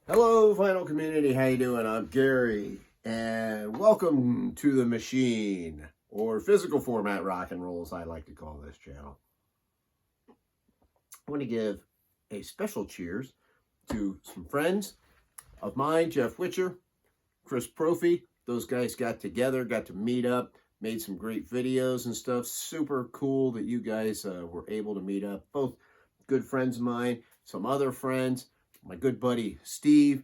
Hello, Final Community. How you doing? I'm Gary, and welcome to the machine, or physical format rock and roll, as I like to call this channel. I want to give a special cheers to some friends of mine, Jeff Witcher, Chris Profi. Those guys got together, got to meet up, made some great videos and stuff. Super cool that you guys were able to meet up. Both good friends of mine, some other friends. My good buddy Steve,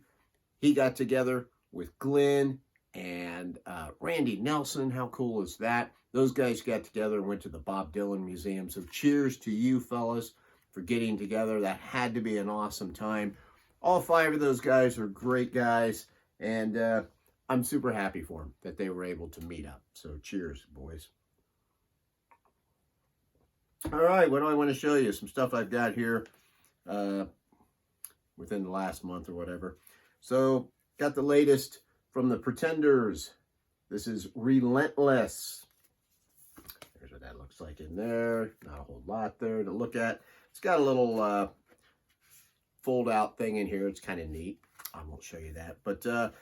he got together with Glenn and Randy Nelson. How cool is that? Those guys got together and went to the Bob Dylan Museum. So cheers to you fellas for getting together. That had to be an awesome time. All five of those guys are great guys, and I'm super happy for them that they were able to meet up. So cheers, boys. All right, what do I want to show you? Some stuff I've got here within the last month or whatever. So, got the latest from the Pretenders. This is Relentless. Here's what that looks like in there. Not a whole lot there to look at. It's got a little fold-out thing in here. It's kind of neat. I won't show you that. But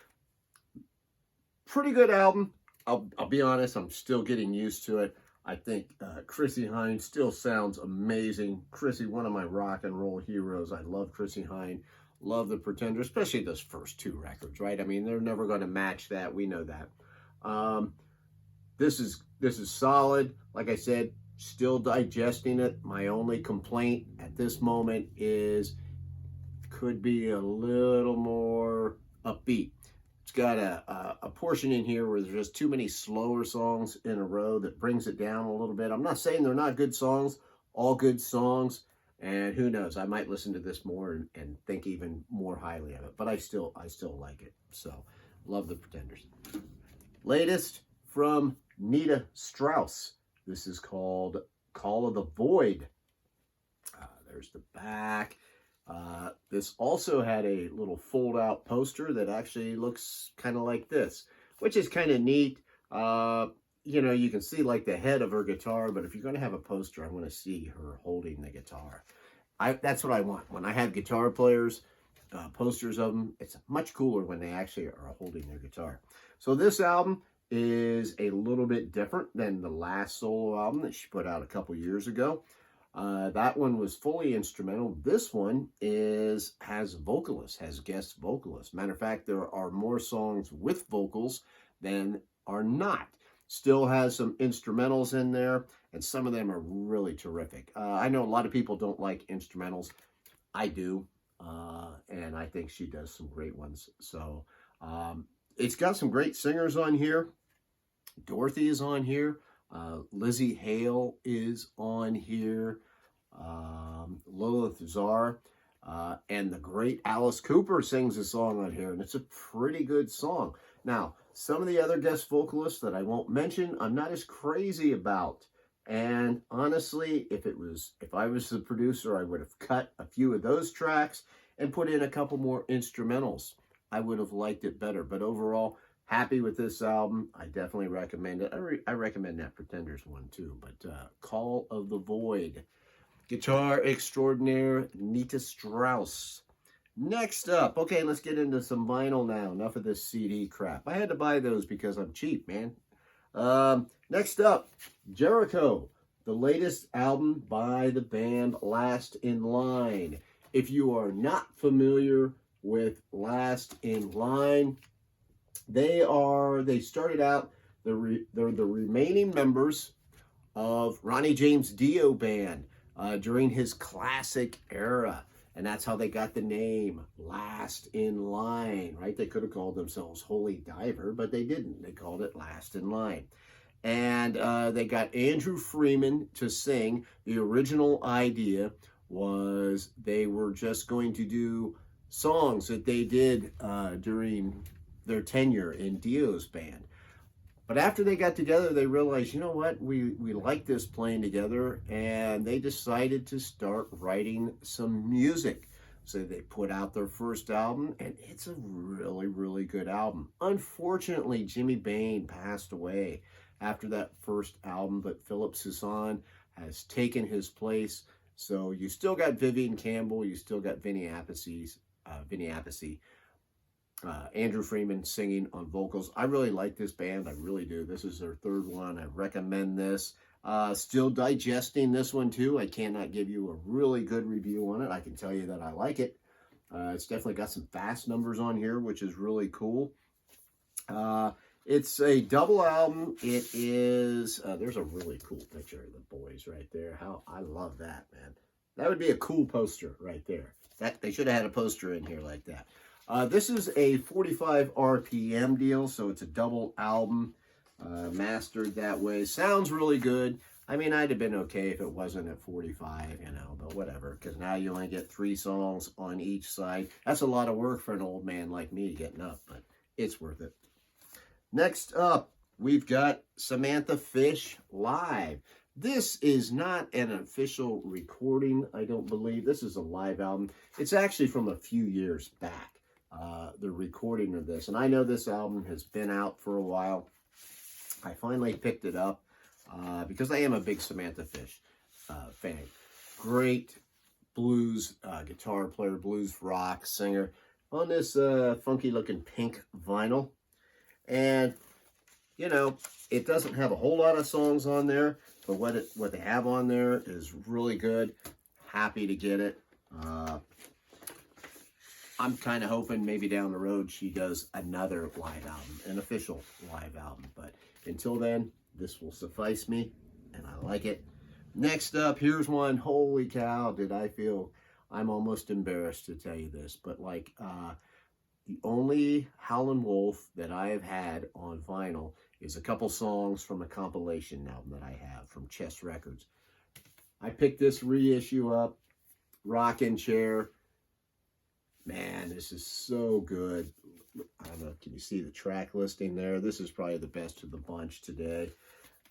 pretty good album. I'll be honest, I'm still getting used to it. I think Chrissie Hynde still sounds amazing. Chrissie, one of my rock and roll heroes. I love Chrissie Hynde. Love the Pretenders, especially those first two records, right? I mean, they're never going to match that. We know that. This is solid. Like I said, still digesting it. My only complaint at this moment is could be a little more upbeat. It's got a portion in here where there's just too many slower songs in a row that brings it down a little bit. I'm not saying they're not good songs, all good songs, and who knows, I might listen to this more and think even more highly of it, but I still like it. So, love the Pretenders. Latest from Nita Strauss. This is called Call of the Void. There's the back. This also had a little fold-out poster that actually looks kind of like this, which is kind of neat. You know, you can see like the head of her guitar, but if you're going to have a poster, I want to see her holding the guitar. That's what I want. When I have guitar players, posters of them, it's much cooler when they actually are holding their guitar. So this album is a little bit different than the last solo album that she put out a couple years ago. That one was fully instrumental. This one has vocalists, has guest vocalists. Matter of fact, there are more songs with vocals than are not. Still has some instrumentals in there, and some of them are really terrific. I know a lot of people don't like instrumentals. I do, and I think she does some great ones. So it's got some great singers on here. Dorothy is on here. Lizzie Hale is on here. Lola Thazar. And the great Alice Cooper sings a song on here, and it's a pretty good song. Now, some of the other guest vocalists that I won't mention, I'm not as crazy about. And honestly, if I was the producer, I would have cut a few of those tracks and put in a couple more instrumentals. I would have liked it better. But overall, happy with this album. I definitely recommend it. I recommend that Pretenders one too. But Call of the Void. Guitar extraordinaire, Nita Strauss. Next up, okay, let's get into some vinyl now. Enough of this CD crap. I had to buy those because I'm cheap, man. Next up, Jericho, the latest album by the band Last in Line. If you are not familiar with Last in Line, they started out, they're the remaining members of Ronnie James Dio band during his classic era. And that's how they got the name, Last in Line, right? They could have called themselves Holy Diver, but they didn't. They called it Last in Line. And they got Andrew Freeman to sing. The original idea was they were just going to do songs that they did during their tenure in Dio's band. But after they got together, they realized, you know what, we like this playing together, and they decided to start writing some music. So they put out their first album, and it's a really, really good album. Unfortunately, Jimmy Bain passed away after that first album, but Philip Susan has taken his place. So you still got Vivian Campbell, you still got Vinny Appice, Andrew Freeman singing on vocals. I really like this band. I really do. This is their third one. I recommend this. Still digesting this one too. I cannot give you a really good review on it. I can tell you that I like it. It's definitely got some fast numbers on here, which is really cool. It's a double album. It is, there's a really cool picture of the boys right there. How I love that, man. That would be a cool poster right there. That they should have had a poster in here like that. This is a 45 RPM deal, so it's a double album, mastered that way. Sounds really good. I mean, I'd have been okay if it wasn't at 45, you know, but whatever, because now you only get 3 songs on each side. That's a lot of work for an old man like me getting up, but it's worth it. Next up, we've got Samantha Fish Live. This is not an official recording, I don't believe. This is a live album. It's actually from a few years back, the recording of this. And I know this album has been out for a while. I finally picked it up because I am a big Samantha Fish fan. Great blues guitar player, blues rock singer on this funky looking pink vinyl. And, you know, it doesn't have a whole lot of songs on there, but what they have on there is really good. Happy to get it. I'm kind of hoping maybe down the road she does another live album, an official live album. But until then, this will suffice me, and I like it. Next up, here's one. Holy cow, did I feel... I'm almost embarrassed to tell you this, but like... the only Howland Wolf that I have had on vinyl is a couple songs from a compilation album that I have from Chess Records. I picked this reissue up, rocking chair. Man, this is so good. I don't know, can you see the track listing there? This is probably the best of the bunch today.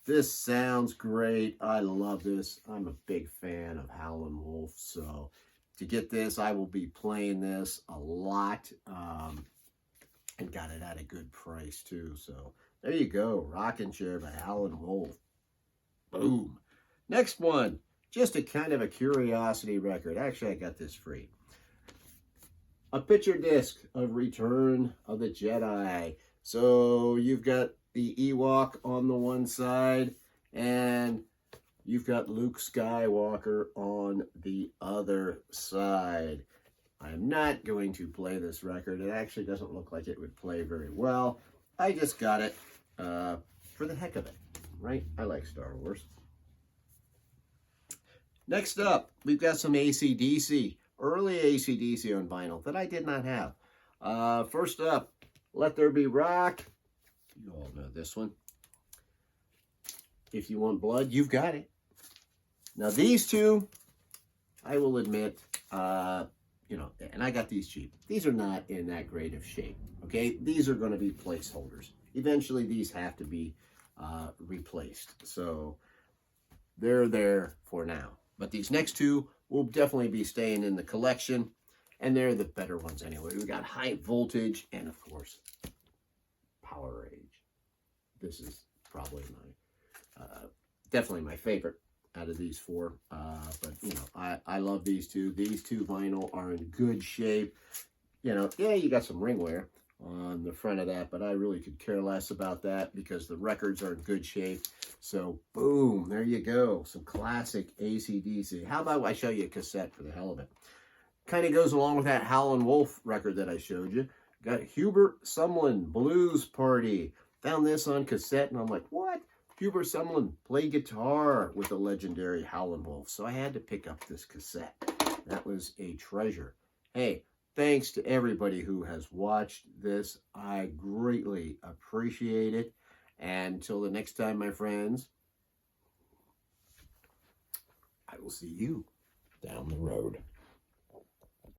This sounds great. I love this. I'm a big fan of Howland Wolf, so... to get this, I will be playing this a lot, and got it at a good price too. So there you go, Rockin' Chair by Howland Wolf. Boom. Next one, just a kind of a curiosity record. Actually, I got this free. A picture disc of Return of the Jedi. So you've got the Ewok on the one side, and you've got Luke Skywalker on the other side. I'm not going to play this record. It actually doesn't look like it would play very well. I just got it for the heck of it, right? I like Star Wars. Next up, we've got some ACDC, early ACDC on vinyl that I did not have. First up, Let There Be Rock. You all know this one. If You Want Blood, You've Got It. Now, these two, I will admit, you know, and I got these cheap. These are not in that great of shape, okay? These are going to be placeholders. Eventually, these have to be replaced. So, they're there for now. But these next two will definitely be staying in the collection, and they're the better ones anyway. We got High Voltage and, of course, Power Age. This is probably my, definitely my favorite out of these four, but you know, I love these two. These two vinyl are in good shape. You know, yeah, you got some ring wear on the front of that, but I really could care less about that because the records are in good shape. So boom, there you go, some classic ACDC. How about I show you a cassette for the hell of it? Kind of goes along with that Howland Wolf record that I showed you. Got Hubert Sumlin Blues Party. Found this on cassette, and I'm like, what? Hubert Sumlin played guitar with the legendary Howland Wolf, so I had to pick up this cassette. That was a treasure. Hey, thanks to everybody who has watched this. I greatly appreciate it. And until the next time, my friends, I will see you down the road.